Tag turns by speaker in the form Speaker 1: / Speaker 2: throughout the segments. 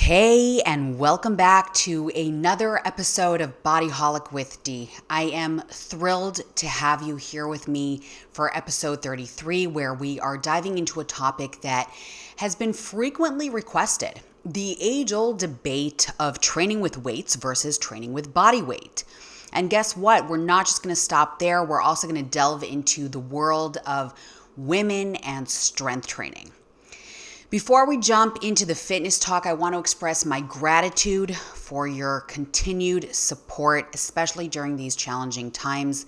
Speaker 1: Hey, and welcome back to another episode of Body Holic with Dee. I am thrilled to have you here with me for episode 33, where we are diving into a topic that has been frequently requested: the age-old debate of training with weights versus training with body weight. And guess what? We're not just going to stop there. We're also going to delve into the world of women and strength training. Before we jump into the fitness talk, I want to express my gratitude for your continued support, especially during these challenging times.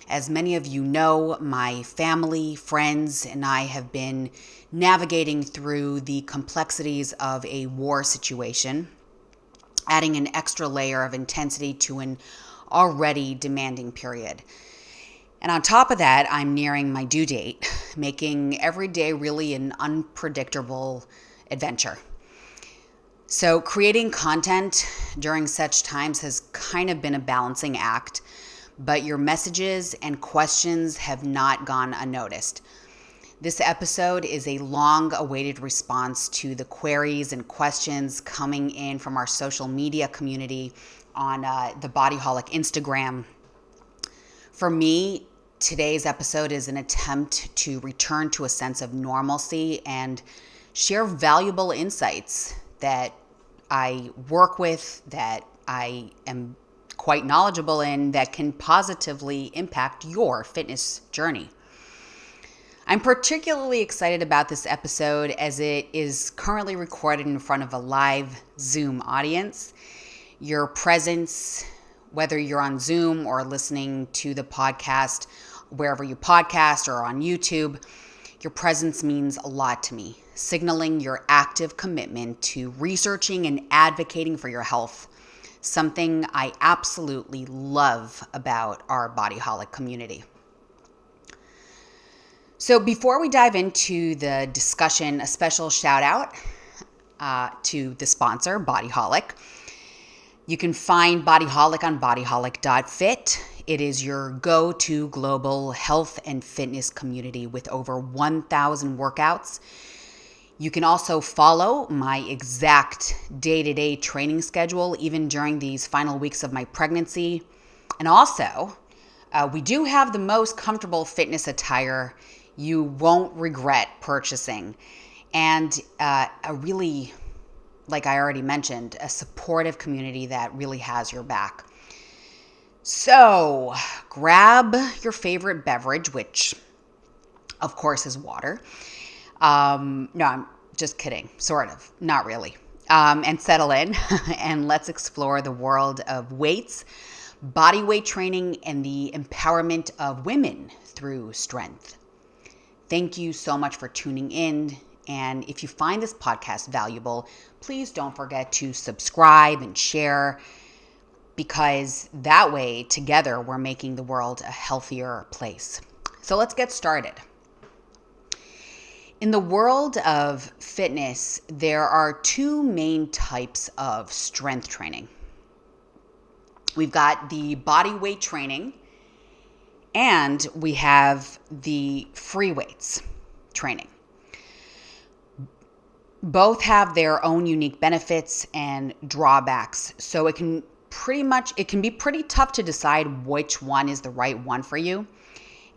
Speaker 1: As many of you know, my family, friends, and I have been navigating through the complexities of a war situation, adding an extra layer of intensity to an already demanding period. And on top of that, I'm nearing my due date, making every day really an unpredictable adventure. So creating content during such times has kind of been a balancing act, but your messages and questions have not gone unnoticed. This episode is a long-awaited response to the queries and questions coming in from our social media community on the Body Holic Instagram. For me, today's episode is an attempt to return to a sense of normalcy and share valuable insights that I work with, that I am quite knowledgeable in, that can positively impact your fitness journey. I'm particularly excited about this episode as it is currently recorded in front of a live Zoom audience. Your presence, whether you're on Zoom or listening to the podcast wherever you podcast or on YouTube, your presence means a lot to me, signaling your active commitment to researching and advocating for your health, something I absolutely love about our Body Holic community. So before we dive into the discussion, a special shout out to the sponsor, Body Holic. You can find Body Holic on bodyholic.fit. It is your go-to global health and fitness community with over 1,000 workouts. You can also follow my exact day-to-day training schedule, even during these final weeks of my pregnancy. And also, we do have the most comfortable fitness attire you won't regret purchasing. And a really, like I already mentioned, a supportive community that really has your back. So grab your favorite beverage, which of course is water. No, I'm just kidding. Sort of, not really. And settle in and let's explore the world of weights, body weight training, and the empowerment of women through strength. Thank you so much for tuning in. And if you find this podcast valuable, please don't forget to subscribe and share, because that way, together, we're making the world a healthier place. So let's get started. In the world of fitness, there are two main types of strength training. We've got the body weight training, and we have the free weights training. Both have their own unique benefits and drawbacks, so it can be pretty tough to decide which one is the right one for you.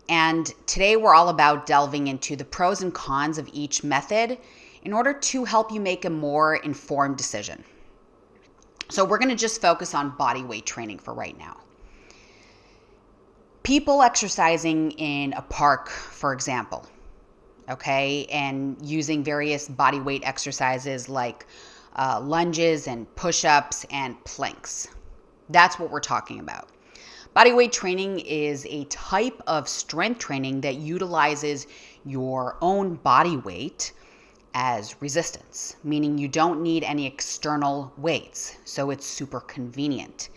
Speaker 1: And today we're all about delving into the pros and cons of each method in order to help you make a more informed decision. So we're going to just focus on body weight training for right now. People exercising in a park, for example, okay, and using various body weight exercises like lunges and push-ups and planks. That's what we're talking about. Body weight training is a type of strength training that utilizes your own body weight as resistance, meaning you don't need any external weights. So it's super convenient.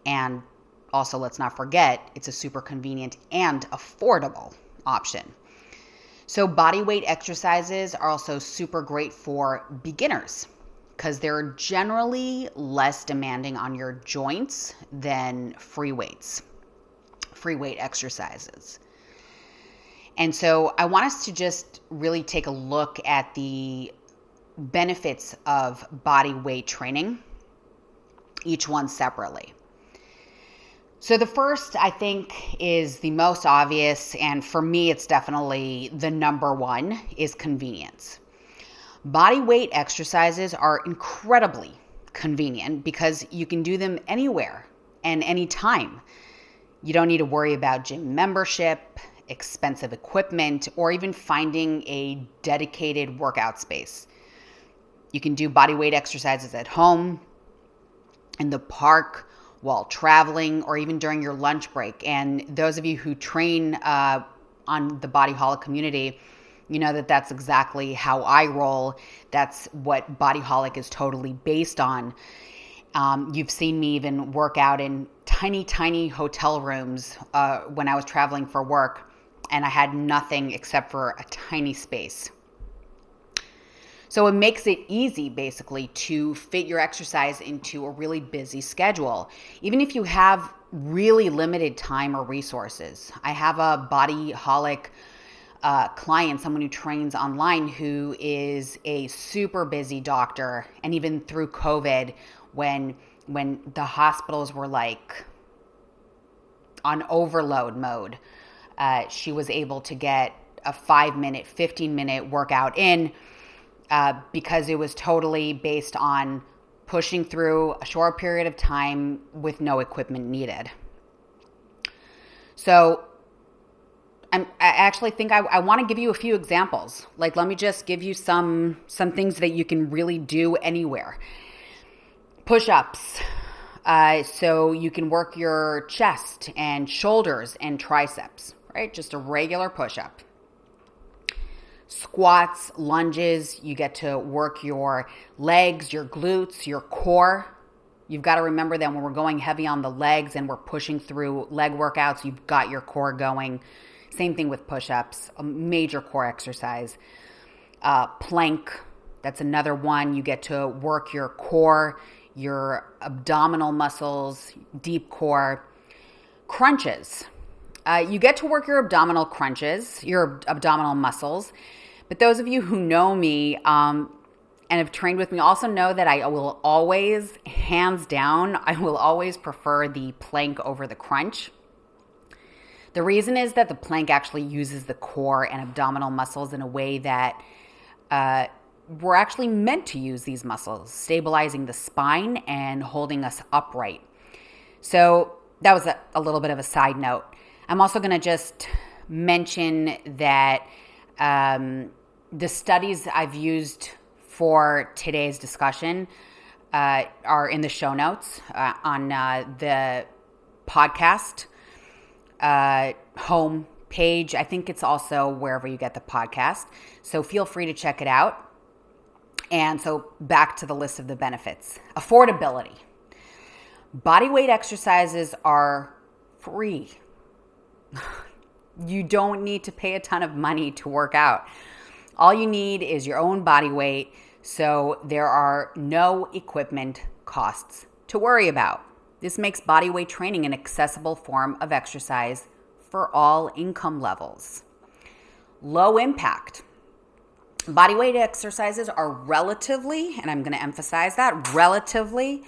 Speaker 1: And also, let's not forget, it's a super convenient and affordable option. So body weight exercises are also super great for beginners, because they're generally less demanding on your joints than free weight exercises. And so I want us to just really take a look at the benefits of body weight training, each one separately. So the first, I think, is the most obvious, and for me, it's definitely the number one, is convenience. Body weight exercises are incredibly convenient because you can do them anywhere and anytime. You don't need to worry about gym membership, expensive equipment, or even finding a dedicated workout space. You can do body weight exercises at home, in the park, while traveling, or even during your lunch break. And those of you who train on the Body Holic community, you know that that's exactly how I roll. That's what Body Holic is totally based on. You've seen me even work out in tiny, tiny hotel rooms when I was traveling for work, and I had nothing except for a tiny space. So it makes it easy, basically, to fit your exercise into a really busy schedule, even if you have really limited time or resources. I have a Body Holic client, someone who trains online, who is a super busy doctor. And even through COVID, when the hospitals were like on overload mode, she was able to get a 5-minute, 15-minute workout in because it was totally based on pushing through a short period of time with no equipment needed. So I actually think I want to give you a few examples. Like, let me just give you some things that you can really do anywhere. Push-ups. So you can work your chest and shoulders and triceps, right? Just a regular push-up. Squats, lunges, you get to work your legs, your glutes, your core. You've got to remember that when we're going heavy on the legs and we're pushing through leg workouts, you've got your core going. Same thing with push-ups, a major core exercise. Plank, that's another one. You get to work your core, your abdominal muscles, deep core. Crunches. You get to work your abdominal crunches, your abdominal muscles. But those of you who know me and have trained with me also know that I will always, hands down, I will always prefer the plank over the crunch. The reason is that the plank actually uses the core and abdominal muscles in a way that we're actually meant to use these muscles, stabilizing the spine and holding us upright. So that was a little bit of a side note. I'm also going to just mention that the studies I've used for today's discussion are in the show notes on the podcast home page. I think it's also wherever you get the podcast. So feel free to check it out. And so back to the list of the benefits. Affordability. Bodyweight exercises are free. You don't need to pay a ton of money to work out. All you need is your own body weight, so there are no equipment costs to worry about. This makes bodyweight training an accessible form of exercise for all income levels. Low impact. Bodyweight exercises are relatively, and I'm going to emphasize that, relatively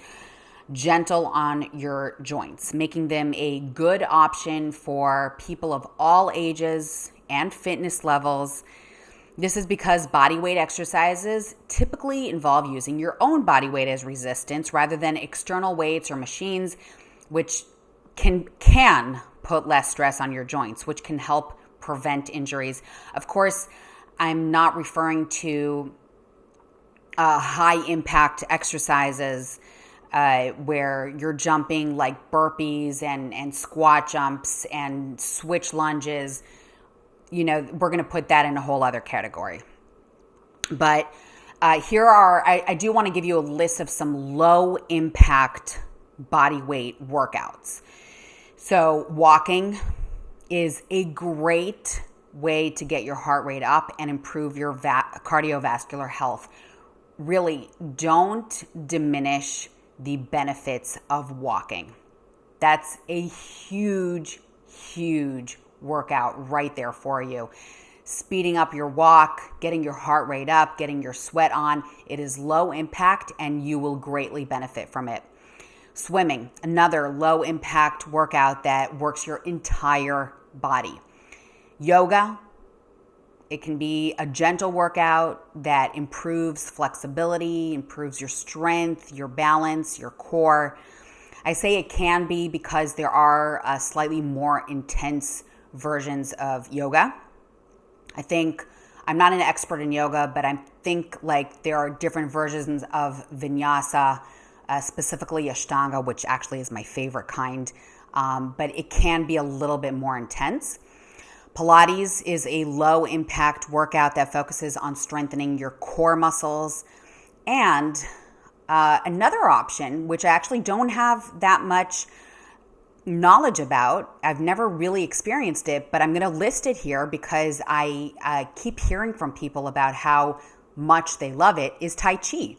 Speaker 1: gentle on your joints, making them a good option for people of all ages and fitness levels. This is because bodyweight exercises typically involve using your own body weight as resistance rather than external weights or machines, which can put less stress on your joints, which can help prevent injuries. Of course, I'm not referring to high impact exercises where you're jumping like burpees and squat jumps and switch lunges. You know, we're going to put that in a whole other category. But I do want to give you a list of some low impact body weight workouts. So walking is a great way to get your heart rate up and improve your cardiovascular health. Really, don't diminish the benefits of walking. That's a huge, huge workout right there for you. speeding up your walk, getting your heart rate up, getting your sweat on. It is low impact and you will greatly benefit from it. Swimming, another low impact workout that works your entire body. Yoga, it can be a gentle workout that improves flexibility, improves your strength, your balance, your core. I say it can be because there are slightly more intense versions of yoga. I'm not an expert in yoga, but I think like there are different versions of vinyasa, specifically Ashtanga, which actually is my favorite kind, but it can be a little bit more intense. Pilates is a low impact workout that focuses on strengthening your core muscles. And another option, which I actually don't have that much knowledge about, I've never really experienced it, but I'm going to list it here because I keep hearing from people about how much they love it, is Tai Chi.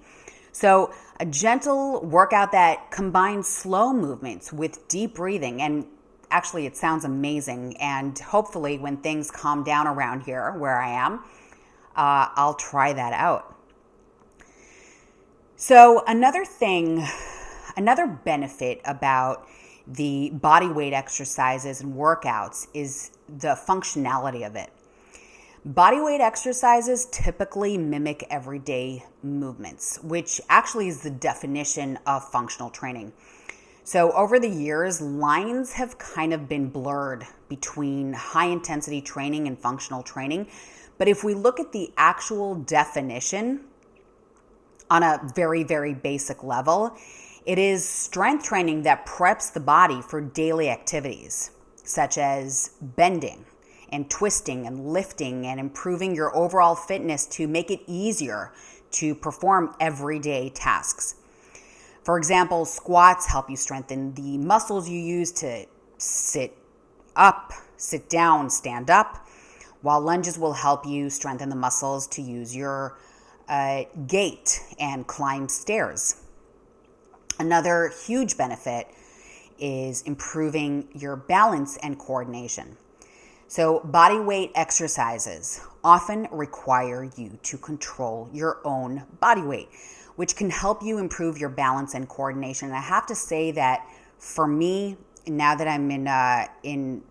Speaker 1: So a gentle workout that combines slow movements with deep breathing, and actually it sounds amazing, and hopefully when things calm down around here where I am, I'll try that out. So another benefit about the body weight exercises and workouts is the functionality of it. Body weight exercises typically mimic everyday movements, which actually is the definition of functional training. So over the years, lines have kind of been blurred between high intensity training and functional training. But if we look at the actual definition on a very, very basic level, it is strength training that preps the body for daily activities, such as bending and twisting and lifting and improving your overall fitness to make it easier to perform everyday tasks. For example, squats help you strengthen the muscles you use to sit up, sit down, stand up, while lunges will help you strengthen the muscles to use your gait and climb stairs. Another huge benefit is improving your balance and coordination. So body weight exercises often require you to control your own body weight, which can help you improve your balance and coordination. And I have to say that for me, now that I'm in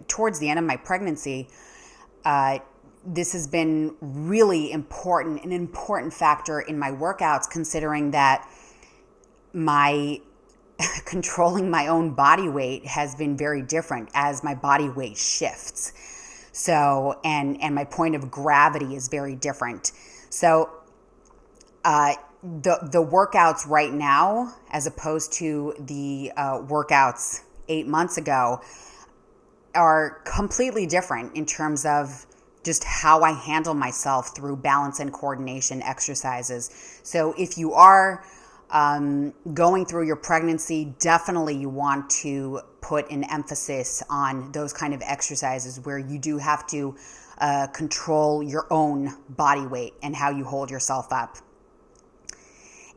Speaker 1: towards the end of my pregnancy, this has been really important, an important factor in my workouts, considering that my controlling my own body weight has been very different as my body weight shifts. So, and my point of gravity is very different. So, the workouts right now, as opposed to the workouts 8 months ago, are completely different in terms of just how I handle myself through balance and coordination exercises. So if you are going through your pregnancy, definitely you want to put an emphasis on those kind of exercises where you do have to control your own body weight and how you hold yourself up.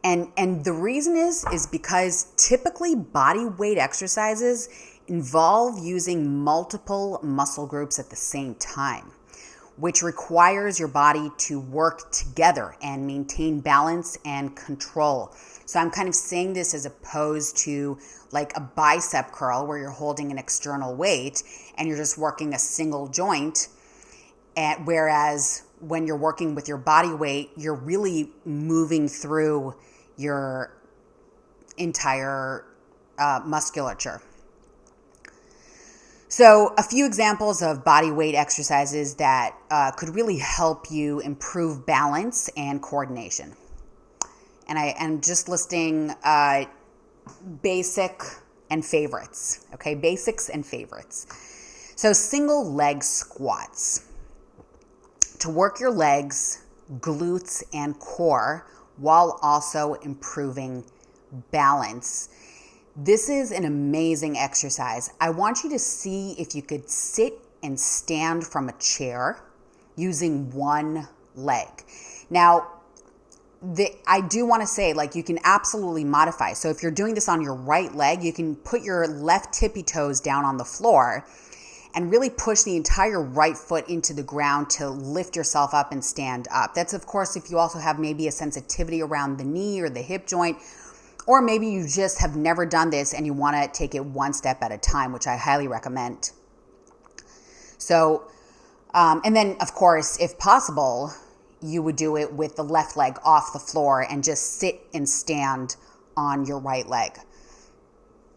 Speaker 1: And the reason is because typically body weight exercises involve using multiple muscle groups at the same time, which requires your body to work together and maintain balance and control. So I'm kind of saying this as opposed to like a bicep curl where you're holding an external weight and you're just working a single joint. Whereas when you're working with your body weight, you're really moving through your entire musculature. So a few examples of body weight exercises that could really help you improve balance and coordination. And I am just listing basic and favorites, okay? Basics and favorites. So single leg squats. To work your legs, glutes, and core while also improving balance. This is an amazing exercise. I want you to see if you could sit and stand from a chair using one leg. Now, I do want to say, like, you can absolutely modify. So if you're doing this on your right leg, you can put your left tippy toes down on the floor and really push the entire right foot into the ground to lift yourself up and stand up. That's, of course, if you also have maybe a sensitivity around the knee or the hip joint, or maybe you just have never done this and you want to take it one step at a time, which I highly recommend. So, and then, of course, if possible, you would do it with the left leg off the floor and just sit and stand on your right leg.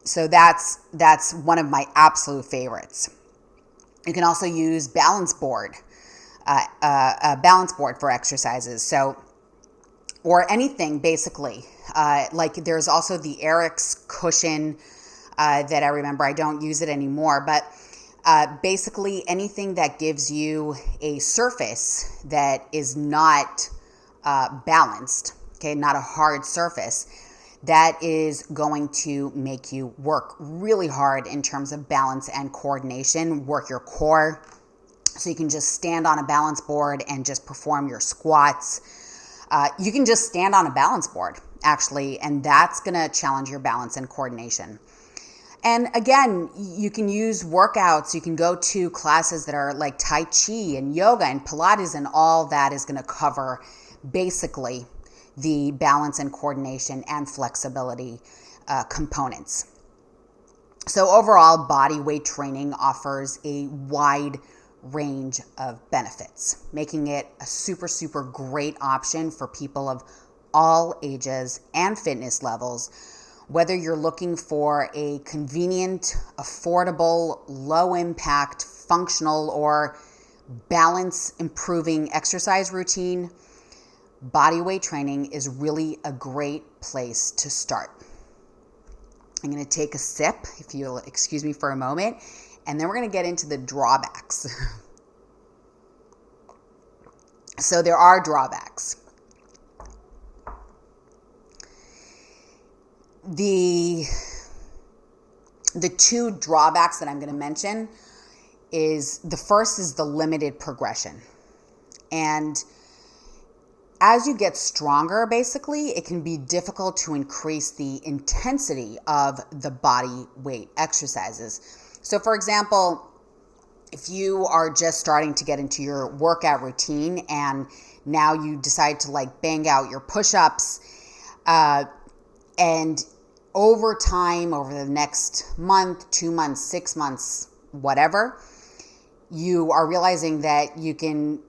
Speaker 1: So that's one of my absolute favorites. You can also use a balance board for exercises. So, or anything basically. Like there's also the Eric's cushion that I remember. I don't use it anymore, but basically anything that gives you a surface that is not balanced, okay, not a hard surface, that is going to make you work really hard in terms of balance and coordination, work your core. So you can just stand on a balance board and just perform your squats. You can just stand on a balance board, actually, and that's going to challenge your balance and coordination. And again, you can use workouts. You can go to classes that are like Tai Chi and yoga and Pilates, and all that is going to cover basically the balance and coordination and flexibility components. So overall, body weight training offers a wide range of benefits, making it a super, super great option for people of all ages and fitness levels, whether you're looking for a convenient, affordable, low-impact, functional, or balance-improving exercise routine. Body weight training is really a great place to start. I'm going to take a sip, if you'll excuse me for a moment, and then we're going to get into the drawbacks. So there are drawbacks. The two drawbacks that I'm going to mention is, the first is the limited progression. And as you get stronger, basically, it can be difficult to increase the intensity of the body weight exercises. So for example, if you are just starting to get into your workout routine and now you decide to like bang out your push-ups, and over time, over the next month, 2 months, 6 months, whatever, you are realizing that you can,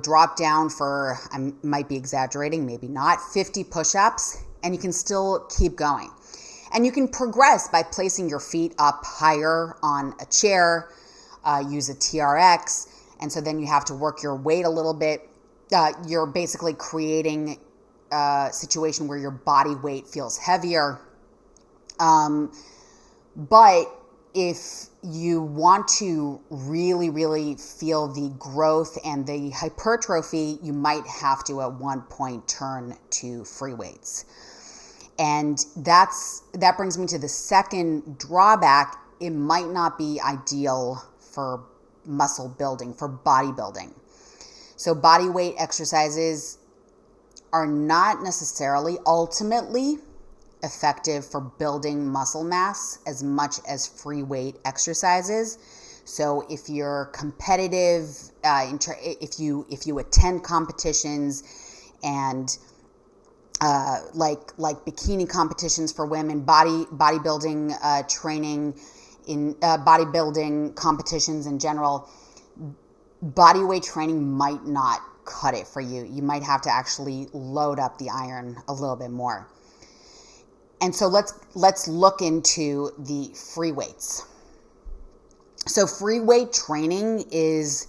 Speaker 1: drop down for, I might be exaggerating, maybe not, 50 push-ups, and you can still keep going. And you can progress by placing your feet up higher on a chair, use a TRX, and so then you have to work your weight a little bit. You're basically creating a situation where your body weight feels heavier. But if you want to really, really feel the growth and the hypertrophy, you might have to at one point turn to free weights. And that brings me to the second drawback. It might not be ideal for muscle building, for bodybuilding. So body weight exercises are not necessarily ultimately effective for building muscle mass as much as free weight exercises. So if you're competitive, if you attend competitions and like bikini competitions for women, bodybuilding training, in bodybuilding competitions in general, body weight training might not cut it for you. You might have to actually load up the iron a little bit more. And so let's look into the free weights. So free weight training is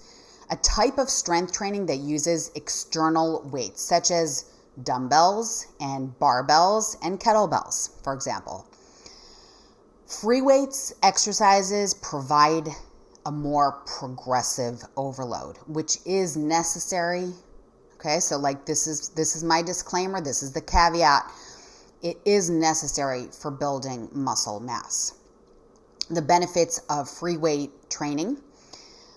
Speaker 1: a type of strength training that uses external weights, such as dumbbells and barbells and kettlebells, for example. Free weights exercises provide a more progressive overload, which is necessary. Okay, so like this is my disclaimer, this is the caveat. It is necessary for building muscle mass. The benefits of free weight training: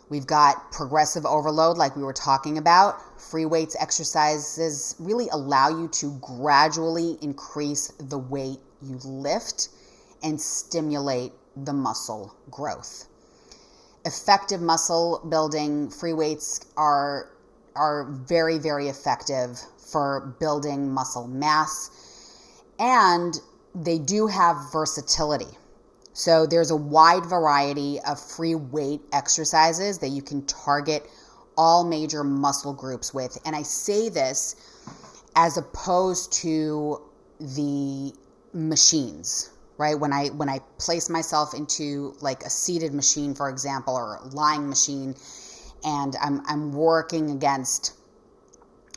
Speaker 1: we've got progressive overload, like we were talking about. Free weights exercises really allow you to gradually increase the weight you lift and stimulate the muscle growth. effective muscle building. Free weights are very, very effective for building muscle mass, and they do have versatility. So there's a wide variety of free weight exercises that you can target all major muscle groups with. And I say this as opposed to the machines, right? When I place myself into like a seated machine, for example, or a lying machine, and I'm working against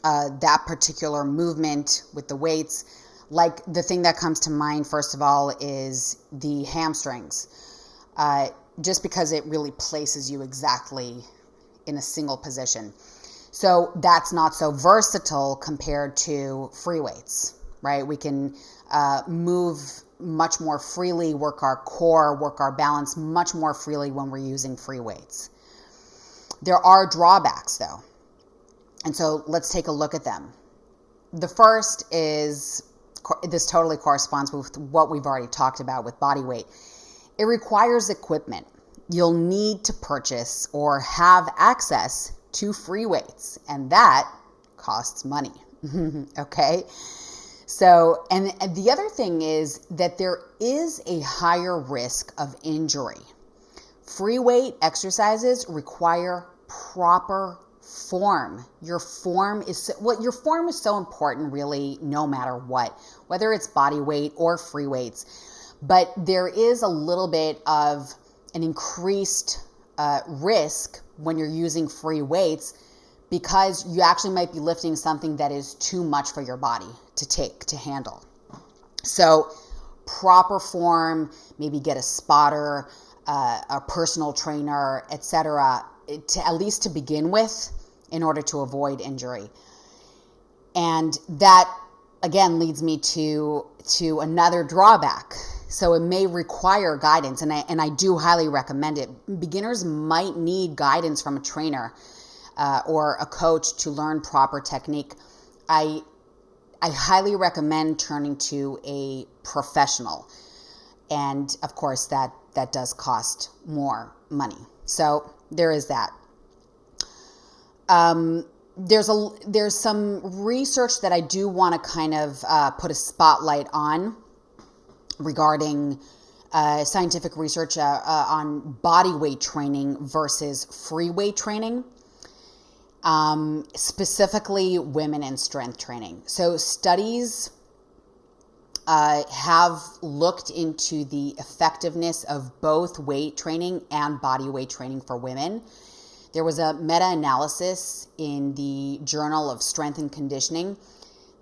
Speaker 1: that particular movement with the weights, like the thing that comes to mind, first of all, is the hamstrings, just because it really places you exactly in a single position. So that's not so versatile compared to free weights, right? We can move much more freely, work our core, work our balance much more freely when we're using free weights. There are drawbacks though. And so let's take a look at them. The first is, this totally corresponds with what we've already talked about with body weight. It requires equipment. You'll need to purchase or have access to free weights, and that costs money. Okay? So, and the other thing is that there is a higher risk of injury. Free weight exercises require proper form. Your form is so important really, no matter what, whether it's body weight or free weights. But there is a little bit of an increased risk when you're using free weights, because you actually might be lifting something that is too much for your body to handle. So proper form, maybe get a spotter, a personal trainer, etc., to at least to begin with, in order to avoid injury. And that again leads me to another drawback. So it may require guidance, and I do highly recommend it. Beginners might need guidance from a trainer or a coach to learn proper technique. I highly recommend turning to a professional, and of course that does cost more money. So there is that. There's some research that I do want to kind of put a spotlight on regarding scientific research on body weight training versus free weight training, specifically women in strength training. So studies have looked into the effectiveness of both weight training and body weight training for women. There was a meta-analysis in the Journal of Strength and Conditioning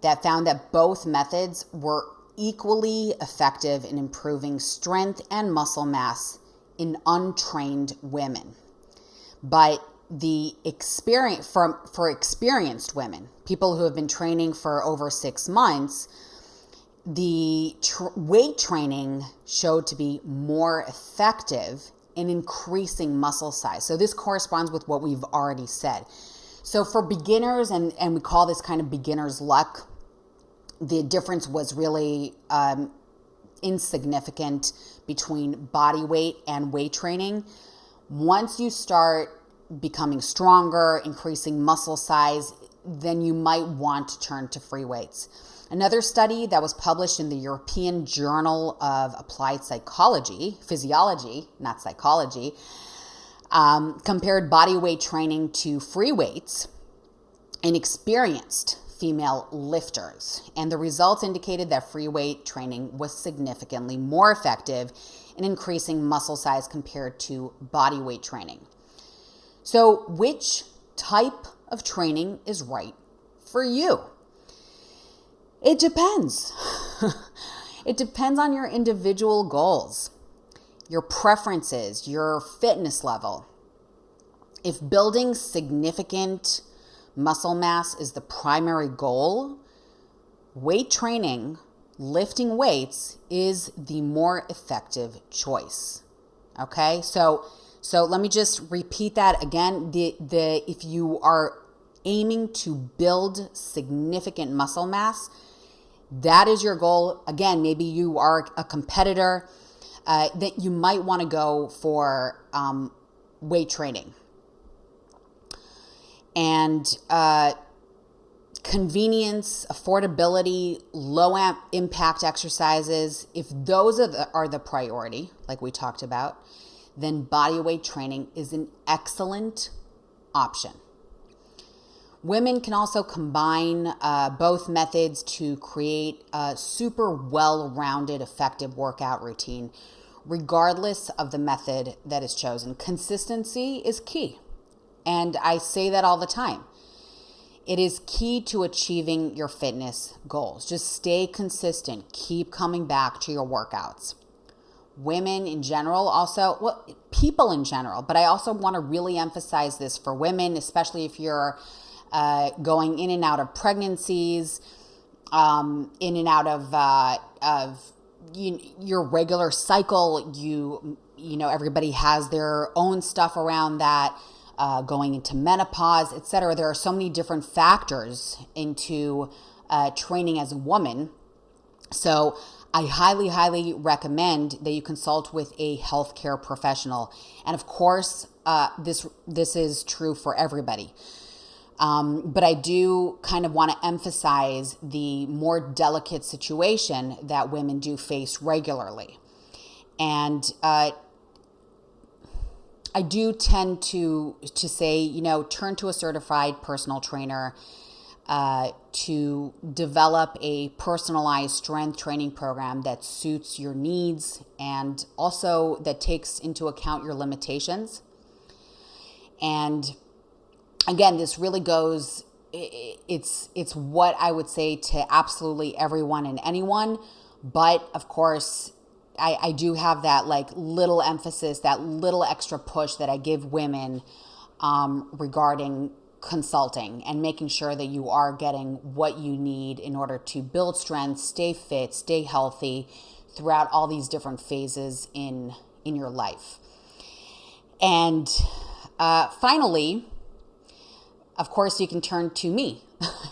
Speaker 1: that found that both methods were equally effective in improving strength and muscle mass in untrained women. But the experience for experienced women, people who have been training for over 6 months, the weight training showed to be more effective in increasing muscle size. So this corresponds with what we've already said. So for beginners, and we call this kind of beginner's luck, the difference was really insignificant between body weight and weight training. Once you start becoming stronger, increasing muscle size, then you might want to turn to free weights. Another study that was published in the European Journal of Applied Physiology, not psychology, compared body weight training to free weights in experienced female lifters. And the results indicated that free weight training was significantly more effective in increasing muscle size compared to body weight training. So which type of training is right for you? It depends. It depends on your individual goals, your preferences, your fitness level. If building significant muscle mass is the primary goal, weight training, lifting weights, is the more effective choice. Okay, so let me just repeat that again. If you are aiming to build significant muscle mass, that is your goal. Again, maybe you are a competitor, that you might want to go for weight training. And convenience, affordability, low impact exercises, if those are the priority, like we talked about, then bodyweight training is an excellent option. Women can also combine both methods to create a super well-rounded, effective workout routine, regardless of the method that is chosen. Consistency is key. And I say that all the time. It is key to achieving your fitness goals. Just stay consistent. Keep coming back to your workouts. Women in general also, well, people in general, but I also want to really emphasize this for women, especially if you're going in and out of pregnancies, in and out of your regular cycle. You know, everybody has their own stuff around that. Going into menopause, etc. There are so many different factors into training as a woman. So I highly, highly recommend that you consult with a healthcare professional. And of course, this is true for everybody. But I do kind of want to emphasize the more delicate situation that women do face regularly. And I do tend to say, you know, turn to a certified personal trainer to develop a personalized strength training program that suits your needs and also that takes into account your limitations. And again, this really goes, it's what I would say to absolutely everyone and anyone. But of course, I do have that like little emphasis, that little extra push that I give women regarding consulting and making sure that you are getting what you need in order to build strength, stay fit, stay healthy throughout all these different phases in your life. And finally, of course, you can turn to me.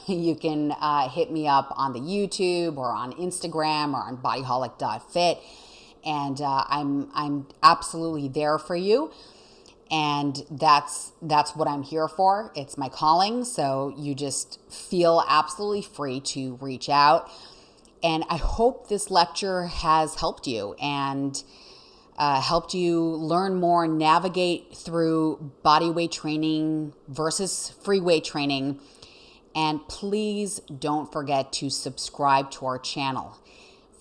Speaker 1: You can hit me up on the YouTube or on Instagram or on bodyholic.fit. And I'm absolutely there for you. And that's what I'm here for. It's my calling. So you just feel absolutely free to reach out. And I hope this lecture has helped you and helped you learn more, navigate through body weight training versus free weight training. And please don't forget to subscribe to our channel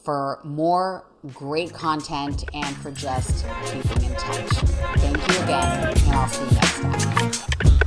Speaker 1: for more great content and for just keeping in touch. Thank you again, and I'll see you next time.